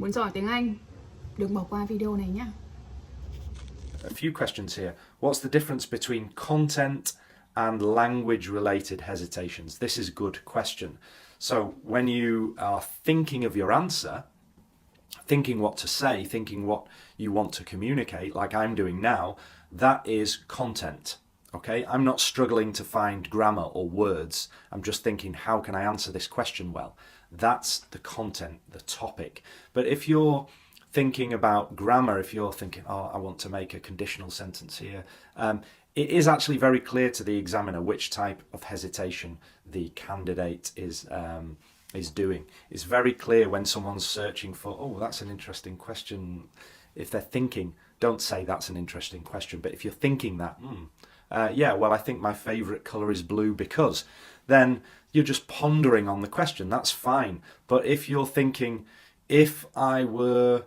muốn giỏi tiếng Anh, đừng bỏ qua video này nhé. A few questions here. What's the difference between content and language-related hesitations? This is a good question. So when you are thinking of your answer, thinking what to say, thinking what you want to communicate, like I'm doing now, that is content. Okay, I'm not struggling to find grammar or words. I'm just thinking, how can I answer this question well? That's the content, the topic. But if you're thinking about grammar, if you're thinking, oh, I want to make a conditional sentence here, it is actually very clear to the examiner which type of hesitation the candidate is doing. It's very clear when someone's searching for, oh, that's an interesting question. If they're thinking, don't say that's an interesting question, but if you're thinking that, yeah, well, I think my favourite colour is blue because, then you're just pondering on the question. That's fine. But if you're thinking, if I were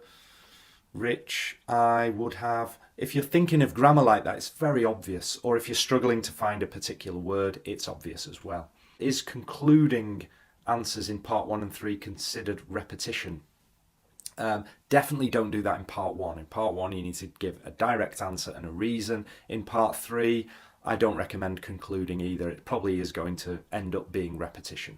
rich, I would have... If you're thinking of grammar like that, it's very obvious. Or if you're struggling to find a particular word, it's obvious as well. Is concluding answers in part 1 and 3 considered repetition? Definitely don't do that in part 1. In part 1 you need to give a direct answer and a reason. In part 3 I don't recommend concluding either. It probably is going to end up being repetition.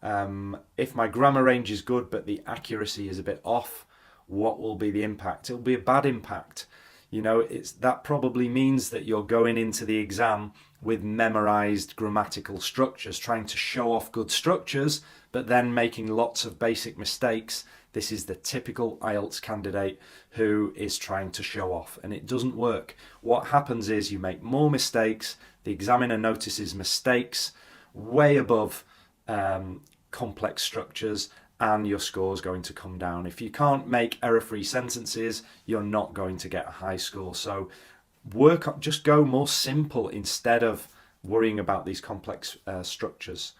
If my grammar range is good but the accuracy is a bit off, what will be the impact? It'll be a bad impact. You know, that probably means that you're going into the exam with memorized grammatical structures, trying to show off good structures, but then making lots of basic mistakes. This is the typical Ielts candidate who is trying to show off, and it doesn't work. What happens is you make more mistakes, the examiner notices mistakes way above complex structures, and your score is going to come down. If you can't make error-free sentences, you're not going to get a high score. So just go more simple instead of worrying about these complex structures.